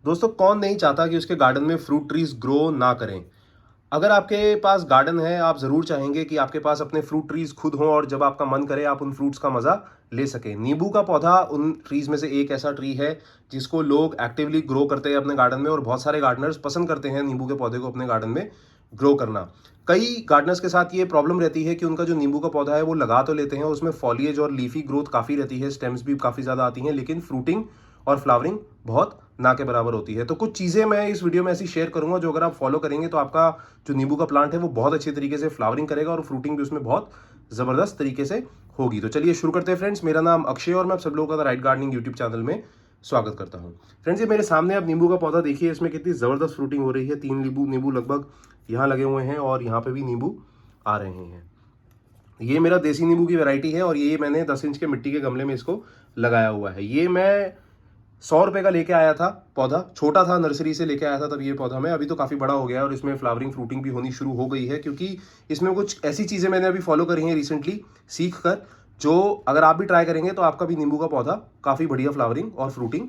दोस्तों, कौन नहीं चाहता कि उसके गार्डन में फ्रूट ट्रीज ग्रो ना करें। अगर आपके पास गार्डन है, आप ज़रूर चाहेंगे कि आपके पास अपने फ्रूट ट्रीज खुद हों और जब आपका मन करे आप उन फ्रूट्स का मज़ा ले सकें। नींबू का पौधा उन ट्रीज में से एक ऐसा ट्री है जिसको लोग एक्टिवली ग्रो करते हैं अपने गार्डन में, और बहुत सारे गार्डनर्स पसंद करते हैं नींबू के पौधे को अपने गार्डन में ग्रो करना। कई गार्डनर्स के साथ ये प्रॉब्लम रहती है कि उनका जो नींबू का पौधा है वो लगा तो लेते हैं, उसमें फॉलिएज और लीफी ग्रोथ काफ़ी रहती है, स्टेम्स भी काफ़ी ज़्यादा आती हैं, लेकिन फ्रूटिंग और फ्लावरिंग बहुत ना के बराबर होती है। तो कुछ चीज़ें मैं इस वीडियो में ऐसी शेयर करूंगा जो अगर आप फॉलो करेंगे तो आपका जो नींबू का प्लांट है वो बहुत अच्छे तरीके से फ्लावरिंग करेगा और फ्रूटिंग भी उसमें बहुत ज़बरदस्त तरीके से होगी। तो चलिए शुरू करते हैं फ्रेंड्स। मेरा नाम अक्षय और मैं आप सब लोगों का राइट गार्डनिंग यूट्यूब चैनल में स्वागत करता हूँ। फ्रेंड्स, ये मेरे सामने आप नींबू का पौधा देखिए, इसमें कितनी ज़बरदस्त फ्रूटिंग हो रही है। 3 नींबू नींबू लगभग यहाँ लगे हुए हैं और यहाँ पे भी नींबू आ रहे हैं। ये मेरा देसी नींबू की वैरायटी है और ये मैंने 10 इंच के मिट्टी के गमले में इसको लगाया हुआ है। ये मैं 100 रुपए का लेके आया था पौधा, छोटा था, नर्सरी से लेके आया था तब ये पौधा। मैं अभी तो काफ़ी बड़ा हो गया है और इसमें फ्लावरिंग फ्रूटिंग भी होनी शुरू हो गई है, क्योंकि इसमें कुछ ऐसी चीज़ें मैंने अभी फॉलो करी हैं रिसेंटली सीख कर, जो अगर आप भी ट्राई करेंगे तो आपका भी नींबू का पौधा काफ़ी बढ़िया फ्लावरिंग और फ्रूटिंग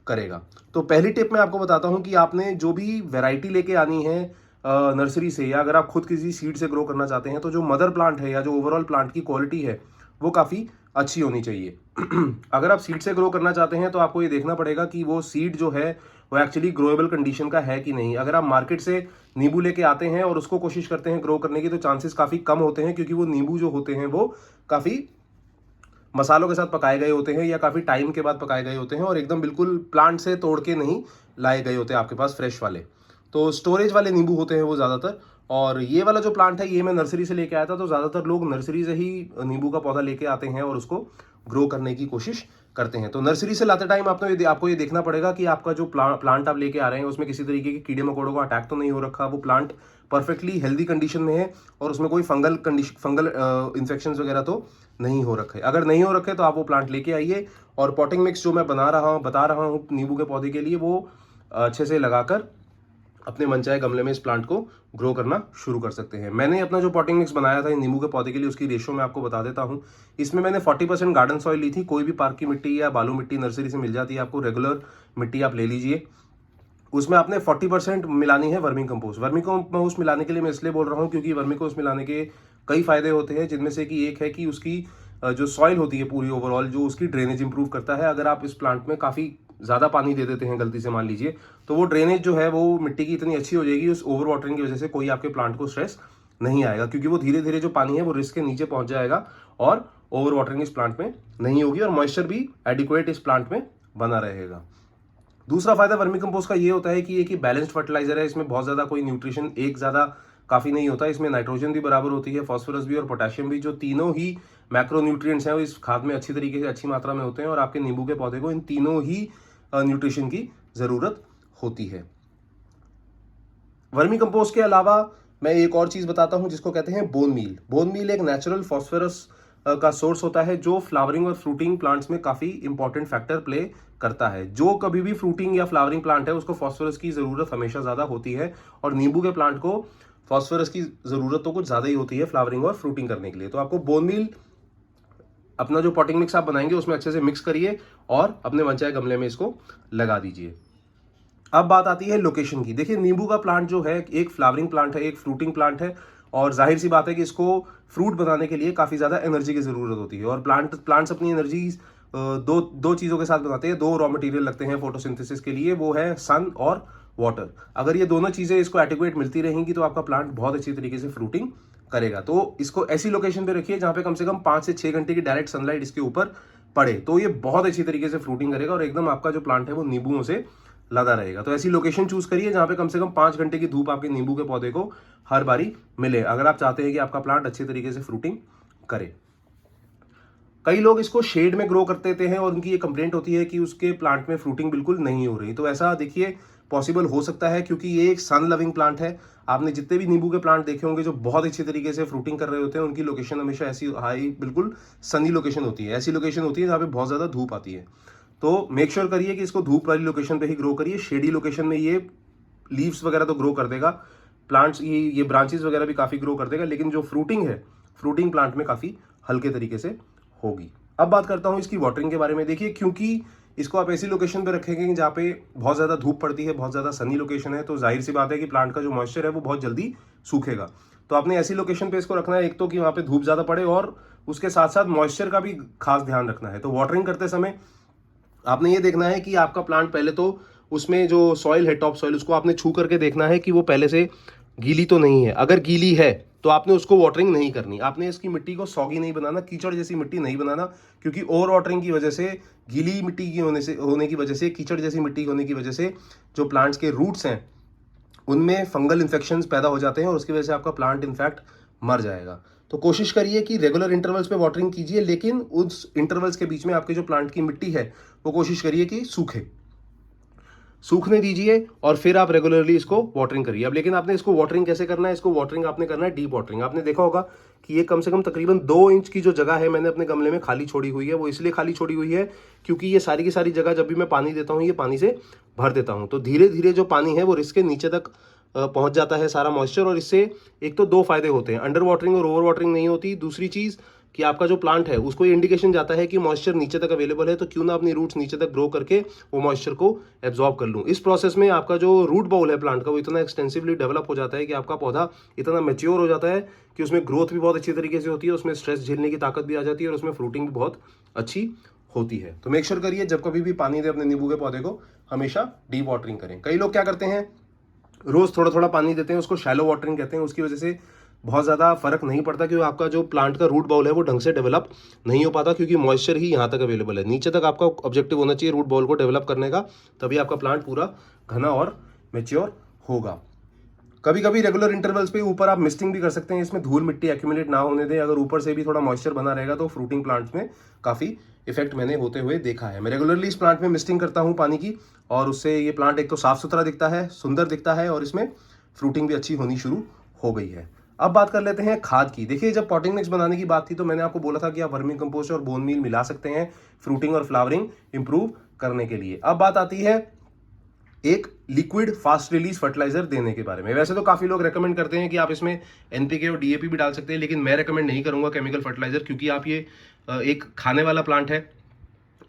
करेगा। तो पहली टिप मैं आपको बताता हूँ कि आपने जो भी वैरायटी लेके आनी है नर्सरी से, या अगर आप खुद किसी सीड से ग्रो करना चाहते हैं, तो जो मदर प्लांट है या जो ओवरऑल प्लांट की क्वालिटी है वो काफ़ी अच्छी होनी चाहिए। अगर आप सीड से ग्रो करना चाहते हैं तो आपको ये देखना पड़ेगा कि वो सीड जो है वो एक्चुअली ग्रोएबल कंडीशन का है कि नहीं। अगर आप मार्केट से नींबू लेके आते हैं और उसको कोशिश करते हैं ग्रो करने की, तो चांसेस काफ़ी कम होते हैं, क्योंकि वो नींबू जो होते हैं वो काफ़ी मसालों के साथ पकाए गए होते हैं या काफ़ी टाइम के बाद पकाए गए होते हैं और एकदम बिल्कुल प्लांट से तोड़ के नहीं लाए गए होते हैं आपके पास फ्रेश वाले। तो स्टोरेज वाले नींबू होते हैं वो ज़्यादातर। और ये वाला जो प्लांट है ये मैं नर्सरी से लेके आया था, तो ज़्यादातर लोग नर्सरी से ही नींबू का पौधा लेके आते हैं और उसको ग्रो करने की कोशिश करते हैं। तो नर्सरी से लाते टाइम आपको ये देखना पड़ेगा कि आपका जो प्लांट आप लेके आ रहे हैं उसमें किसी तरीके के कीड़े मकोड़ों का अटैक तो नहीं हो रखा, वो प्लांट परफेक्टली हेल्दी कंडीशन में है और उसमें कोई फंगल इन्फेक्शन वगैरह तो नहीं हो रखे। अगर नहीं हो रखे तो आप वो प्लांट लेके आइए और पॉटिंग मिक्स जो मैं बता रहा हूँ नींबू के पौधे के लिए, वो अच्छे से लगाकर अपने मनचाहे गमले में इस प्लांट को ग्रो करना शुरू कर सकते हैं। मैंने अपना जो पॉटिंग मिक्स बनाया था नींबू के पौधे के लिए, उसकी रेशो मैं आपको बता देता हूँ। इसमें मैंने 40% गार्डन सॉइल ली थी। कोई भी पार्क की मिट्टी या बालू मिट्टी नर्सरी से मिल जाती है आपको, रेगुलर मिट्टी आप ले लीजिए। उसमें आपने 40% मिलानी है वर्मी कंपोस्ट। वर्मी कंपोस्ट मिलाने के लिए मैं इसलिए बोल रहा हूँ क्योंकि वर्मी कंपोस्ट मिलाने के कई फायदे होते हैं, जिनमें से कि एक है कि उसकी जो सॉइल होती है पूरी ओवरऑल, जो उसकी ड्रेनेज इंप्रूव करता है। अगर आप इस प्लांट में काफ़ी ज़्यादा पानी दे देते हैं गलती से मान लीजिए, तो वो ड्रेनेज जो है वो मिट्टी की इतनी अच्छी हो जाएगी, उस ओवर वाटरिंग की वजह से कोई आपके प्लांट को स्ट्रेस नहीं आएगा, क्योंकि वो धीरे धीरे जो पानी है वो रिस्क के नीचे पहुंच जाएगा और ओवर वाटरिंग इस प्लांट में नहीं होगी और मॉइस्चर भी एडिक्वेट इस प्लांट में बना रहेगा। दूसरा फायदा वर्मी कंपोस्ट का ये होता है कि एक ही बैलेंस्ड फर्टिलाइजर है। इसमें बहुत ज़्यादा कोई न्यूट्रिशन एक ज़्यादा काफ़ी नहीं होता। इसमें नाइट्रोजन भी बराबर होती है, फॉस्फोरस भी और पोटेशियम भी, जो तीनों ही मैक्रो न्यूट्रिएंट्स हैं वो इस खाद में अच्छी तरीके से अच्छी मात्रा में होते हैं और आपके नींबू के पौधे को इन तीनों ही न्यूट्रिशन की ज़रूरत होती है। वर्मी कंपोस्ट के अलावा मैं एक और चीज़ बताता हूँ जिसको कहते हैं बोन मील। बोन मील एक नेचुरल फॉस्फोरस का सोर्स होता है जो फ्लावरिंग और फ्रूटिंग प्लांट्स में काफ़ी इंपॉर्टेंट फैक्टर प्ले करता है। जो कभी भी फ्रूटिंग या फ्लावरिंग प्लांट है उसको फॉस्फोरस की ज़रूरत हमेशा ज़्यादा होती है, और नींबू के प्लांट को फॉस्फोरस की ज़रूरत तो कुछ ज़्यादा ही होती है फ्लावरिंग और फ्रूटिंग करने के लिए। तो आपको बोन मील अपना जो पॉटिंग मिक्स आप बनाएंगे उसमें अच्छे से मिक्स करिए और अपने मनचाहे गमले में इसको लगा दीजिए। अब बात आती है लोकेशन की। देखिए, नींबू का प्लांट जो है एक फ्लावरिंग प्लांट है, एक फ्रूटिंग प्लांट है, और जाहिर सी बात है कि इसको फ्रूट बनाने के लिए काफ़ी ज़्यादा एनर्जी की ज़रूरत होती है। और प्लांट्स अपनी एनर्जी दो दो चीज़ों के साथ बनाते हैं। दो रॉ मटेरियल लगते हैं फोटोसिंथेसिस के लिए, वो है सन और वाटर। अगर ये दोनों चीज़ें इसको एडिक्वेट मिलती रहेंगी तो आपका प्लांट बहुत अच्छी तरीके से फ्रूटिंग करेगा। तो इसको ऐसी लोकेशन पे रखिए जहाँ पे कम से कम 5 से 6 घंटे की डायरेक्ट सनलाइट इसके ऊपर पड़े, तो ये बहुत अच्छी तरीके से फ्रूटिंग करेगा और एकदम आपका जो प्लांट है वो नींबुओं से लदा रहेगा। तो ऐसी लोकेशन चूज करिए जहां पे कम से कम 5 घंटे की धूप आपके नींबू के पौधे को हर बारी मिले, अगर आप चाहते हैं कि आपका प्लांट अच्छे तरीके से फ्रूटिंग करे। कई लोग इसको शेड में ग्रो करते थे हैं और उनकी ये कंप्लेंट होती है कि उसके प्लांट में फ्रूटिंग बिल्कुल नहीं हो रही। तो ऐसा देखिए पॉसिबल हो सकता है क्योंकि ये एक सन लविंग प्लांट है। आपने जितने भी नींबू के प्लांट देखे होंगे जो बहुत अच्छी तरीके से फ्रूटिंग कर रहे होते हैं, उनकी लोकेशन हमेशा ऐसी हाई बिल्कुल सनी लोकेशन होती है। ऐसी लोकेशन होती है जहाँ पे बहुत ज़्यादा धूप आती है। तो मेक श्योर करिए कि इसको धूप वाली लोकेशन पे ही ग्रो करिए। शेडी लोकेशन में ये लीव्स वगैरह तो ग्रो कर देगा, प्लांट्स ये ब्रांचेस वगैरह भी काफ़ी ग्रो कर देगा, लेकिन जो फ्रूटिंग है फ्रूटिंग प्लांट में काफ़ी हल्के तरीके से होगी। अब बात करता हूँ इसकी वाटरिंग के बारे में। देखिए, क्योंकि इसको आप ऐसी लोकेशन पे रखेंगे कि जहाँ पे बहुत ज़्यादा धूप पड़ती है, बहुत ज़्यादा सनी लोकेशन है, तो जाहिर सी बात है कि प्लांट का जो मॉइस्चर है वो बहुत जल्दी सूखेगा। तो आपने ऐसी लोकेशन पे इसको रखना है, एक तो कि वहाँ पे धूप ज़्यादा पड़े और उसके साथ साथ मॉइस्चर का भी खास ध्यान रखना है। तो वाटरिंग करते समय आपने ये देखना है कि आपका प्लांट पहले तो उसमें जो सॉइल है, टॉप सॉइल, उसको आपने छू करके देखना है कि वो पहले से गीली तो नहीं है। अगर गीली है तो आपने उसको वाटरिंग नहीं करनी, आपने इसकी मिट्टी को सॉगी नहीं बनाना, कीचड़ जैसी मिट्टी नहीं बनाना, क्योंकि ओवर वाटरिंग की वजह से, गीली मिट्टी की होने की वजह से, कीचड़ जैसी मिट्टी होने की वजह से जो प्लांट्स के रूट्स हैं उनमें फंगल इन्फेक्शंस पैदा हो जाते हैं और उसकी वजह से आपका प्लांट इनफैक्ट मर जाएगा। तो कोशिश करिए कि रेगुलर इंटरवल्स पे वाटरिंग कीजिए, लेकिन उस इंटरवल्स के बीच में आपके जो प्लांट की मिट्टी है वो कोशिश करिए कि सूखने दीजिए और फिर आप रेगुलरली इसको वाटरिंग करिए। अब लेकिन आपने इसको वाटरिंग कैसे करना है? इसको वाटरिंग आपने करना है डीप वाटरिंग। आपने देखा होगा कि ये कम से कम तकरीबन 2 इंच की जो जगह है मैंने अपने गमले में खाली छोड़ी हुई है, वो इसलिए खाली छोड़ी हुई है क्योंकि ये सारी की सारी जगह जब भी मैं पानी देता हूँ ये पानी से भर देता हूँ। तो धीरे धीरे जो पानी है वो रिस के नीचे तक पहुंच जाता है सारा मॉइस्चर, और इससे एक तो 2 फायदे होते हैं, अंडर वाटरिंग और ओवर वाटरिंग नहीं होती। दूसरी चीज़ कि आपका जो प्लांट है उसको ये इंडिकेशन जाता है कि मॉइस्चर नीचे तक अवेलेबल है, तो क्यों ना अपनी रूट्स नीचे तक ग्रो करके वो मॉइस्चर को एब्जॉर्ब कर लूँ। इस प्रोसेस में आपका जो रूट बाउल है प्लांट का वो इतना एक्सटेंसिवली डेवलप हो जाता है कि आपका पौधा इतना मैच्योर हो जाता है कि उसमें ग्रोथ भी बहुत अच्छी तरीके से होती है, उसमें स्ट्रेस झेलने की ताकत भी आ जाती है और उसमें फ्रूटिंग भी बहुत अच्छी होती है। तो मेक श्योर करिए जब कभी भी पानी दे अपने नींबू के पौधे को हमेशा डीप वाटरिंग करें। कई लोग क्या करते हैं, रोज थोड़ा थोड़ा पानी देते हैं, उसको शैलो वाटरिंग कहते हैं। उसकी वजह से बहुत ज़्यादा फर्क नहीं पड़ता क्योंकि आपका जो प्लांट का रूट बाउल है वो ढंग से डेवलप नहीं हो पाता, क्योंकि मॉइस्चर ही यहाँ तक अवेलेबल है। नीचे तक आपका ऑब्जेक्टिव होना चाहिए रूट बाउल को डेवलप करने का, तभी आपका प्लांट पूरा घना और मेच्योर होगा। कभी कभी रेगुलर इंटरवल्स पे ऊपर आप मिस्टिंग भी कर सकते हैं, इसमें धूल मिट्टी एक्यूमुलेट ना होने दें। अगर ऊपर से भी थोड़ा मॉइस्चर बना रहेगा तो फ्रूटिंग प्लांट्स में काफ़ी इफेक्ट मैंने होते हुए देखा है। मैं रेगुलरली इस प्लांट में मिस्टिंग करता हूँ पानी की, और उससे ये प्लांट एक तो साफ सुथरा दिखता है, सुंदर दिखता है, और इसमें फ्रूटिंग भी अच्छी होनी शुरू हो गई है। अब बात कर लेते हैं खाद की। देखिए जब पॉटिंग मिक्स बनाने की बात थी तो मैंने आपको बोला था कि आप वर्मी कंपोस्ट और बोन मील मिला सकते हैं फ्रूटिंग और फ्लावरिंग इंप्रूव करने के लिए। अब बात आती है एक लिक्विड फास्ट रिलीज फर्टिलाइजर देने के बारे में। वैसे तो काफी लोग रेकमेंड करते हैं कि आप इसमें एनपीके और डीएपी भी डाल सकते हैं, लेकिन मैं रेकमेंड नहीं करूंगा केमिकल फर्टिलाइजर, क्योंकि आप ये एक खाने वाला प्लांट है,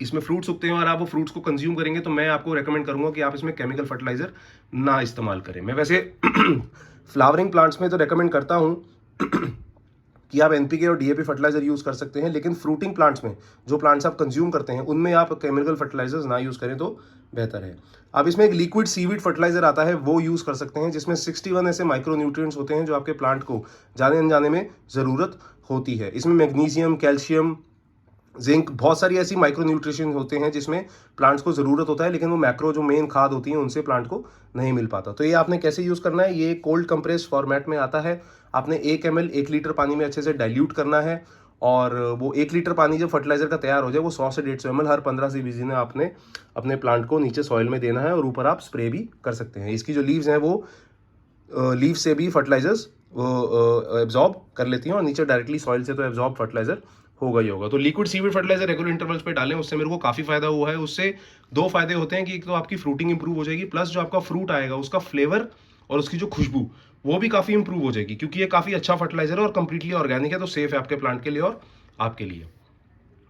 इसमें फ्रूट्स उगते हैं और आप वो फ्रूट्स को कंज्यूम करेंगे, तो मैं आपको रेकमेंड करूंगा कि आप इसमें केमिकल फर्टिलाइजर ना इस्तेमाल करें। मैं वैसे फ्लावरिंग प्लांट्स में तो रेकमेंड करता हूं कि आप एनपीके और डीएपी फर्टिलाइजर यूज कर सकते हैं, लेकिन फ्रूटिंग प्लांट्स में जो प्लांट्स आप कंज्यूम करते हैं उनमें आप केमिकल फर्टिलाइजर्स ना यूज करें तो बेहतर है। आप इसमें एक लिक्विड सीवीड फर्टिलाइजर आता है वो यूज कर सकते हैं, जिसमें 61 ऐसे माइक्रो न्यूट्रिएंट्स होते हैं जो आपके प्लांट को जाने अनजाने में जरूरत होती है। इसमें मैग्नीशियम, कैल्शियम, जिंक, बहुत सारी ऐसी माइक्रो न्यूट्रिशन होते हैं जिसमें प्लांट्स को ज़रूरत होता है, लेकिन वो मैक्रो जो मेन खाद होती हैं उनसे प्लांट को नहीं मिल पाता। तो ये आपने कैसे यूज़ करना है, ये कोल्ड कंप्रेस फॉर्मेट में आता है। आपने 1 ml 1 लीटर पानी में अच्छे से डाइल्यूट करना है, और वो 1 लीटर पानी जब फर्टिलाइजर का तैयार हो जाए वो 100 से 150 ml हर 15 से 20 दिन में आपने अपने प्लांट को नीचे सॉइल में देना है, और ऊपर आप स्प्रे भी कर सकते हैं। इसकी जो लीव्स हैं वो लीव से भी फर्टिलाइजर्स एब्जॉर्ब कर लेती हैं, और नीचे डायरेक्टली सॉइल से तो एब्जॉर्ब फर्टिलाइजर होगा ही होगा। तो liquid seaweed fertiliser regular intervals पे डालें, उससे मेरे को काफी फायदा हुआ है। उससे 2 फायदे होते हैं कि एक तो आपकी फ्रूटिंग इंप्रूव हो जाएगी, प्लस जो आपका फ्रूट आएगा उसका फ्लेवर और उसकी जो खुशबू वो भी काफी इंप्रूव हो जाएगी, क्योंकि ये काफी अच्छा फर्टिलाइजर है और कंप्लीटली ऑर्गेनिक है, तो सेफ है आपके प्लांट के लिए और आपके लिए।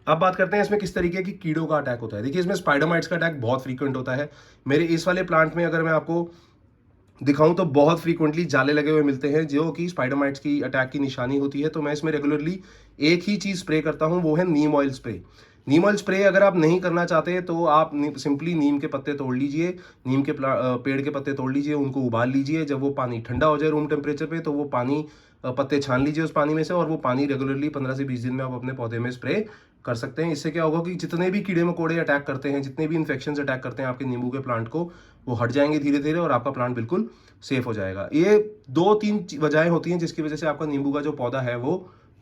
अब बात करते हैं इसमें किस तरीके की कीड़ों का अटैक होता है। देखिए इसमें स्पाइडर माइट्स का अटैक बहुत फ्रीक्वेंट होता है। मेरे इस वाले प्लांट में अगर मैं आपको दिखाऊं तो बहुत फ्रीक्वेंटली जाले लगे हुए मिलते हैं जो कि स्पाइडर माइट्स की अटैक की निशानी होती है। तो मैं इसमें रेगुलरली एक ही चीज स्प्रे करता हूं, वो है नीम ऑयल स्प्रे। नीम ऑयल स्प्रे अगर आप नहीं करना चाहते तो आप सिंपली नीम के पत्ते तोड़ लीजिए, नीम के पेड़ के पत्ते तोड़ लीजिए, उनको उबाल लीजिए। जब वो पानी ठंडा हो जाए रूम टेम्परेचर पे तो वो पानी पत्ते छान लीजिए उस पानी में से, और वो पानी रेगुलरली 15 से 20 दिन में आप अपने पौधे में स्प्रे कर सकते हैं। इससे क्या होगा कि जितने भी कीड़े मकोड़े अटैक करते हैं, जितने भी इन्फेक्शन अटैक करते हैं आपके नींबू के प्लांट को, वो हट जाएंगे धीरे धीरे और आपका प्लांट बिल्कुल सेफ हो जाएगा। ये 2-3 वजहें होती हैं जिसकी वजह से आपका नींबू का जो पौधा है वो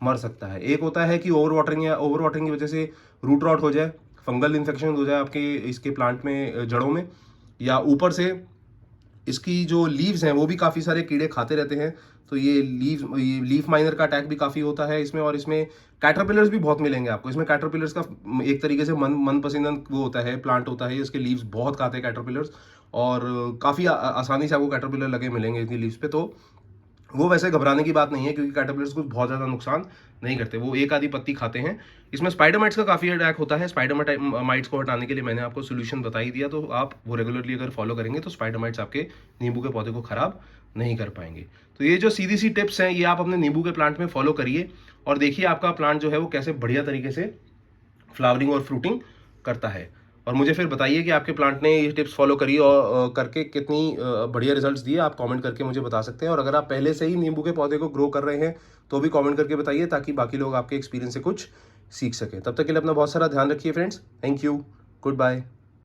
मर सकता है। एक होता है कि ओवर वाटरिंग, या ओवर वाटरिंग की वजह से रूट रॉट हो जाए, फंगल इन्फेक्शन हो जाए आपके इसके प्लांट में जड़ों में, या ऊपर से इसकी जो लीव्स हैं वो भी काफ़ी सारे कीड़े खाते रहते हैं। तो ये लीफ माइनर का अटैक भी काफ़ी होता है इसमें, और इसमें कैटरपिलर्स भी बहुत मिलेंगे आपको। इसमें कैटरपिलर्स का एक तरीके से मन पसंद वो होता है, प्लांट होता है। इसके लीव्स बहुत खाते हैं कैटरपिलर्स, और काफ़ी आसानी से आपको कैटरपिलर लगे मिलेंगे इनकी लीव्स पे। तो वो वैसे घबराने की बात नहीं है, क्योंकि कैटरपिलर्स को बहुत ज़्यादा नुकसान नहीं करते, वो एक आधी पत्ती खाते हैं। इसमें स्पाइडर माइट्स का काफ़ी अटैक होता है। स्पाइडर माइट्स को हटाने के लिए मैंने आपको सोल्यूशन बता ही दिया, तो आप वो रेगुलरली अगर फॉलो करेंगे तो स्पाइडर माइट्स आपके नींबू के पौधे को ख़राब नहीं कर पाएंगे। तो ये जो सीधी सी टिप्स हैं, ये आप अपने नींबू के प्लांट में फॉलो करिए और देखिए आपका प्लांट जो है वो कैसे बढ़िया तरीके से फ्लावरिंग और फ्रूटिंग करता है। और मुझे फिर बताइए कि आपके प्लांट ने ये टिप्स फॉलो करी और करके कितनी बढ़िया रिजल्ट्स दिए। आप कमेंट करके मुझे बता सकते हैं, और अगर आप पहले से ही नींबू के पौधे को ग्रो कर रहे हैं तो भी कमेंट करके बताइए, ताकि बाकी लोग आपके एक्सपीरियंस से कुछ सीख सकें। तब तक के लिए अपना बहुत सारा ध्यान रखिए friends. Thank you. Good bye.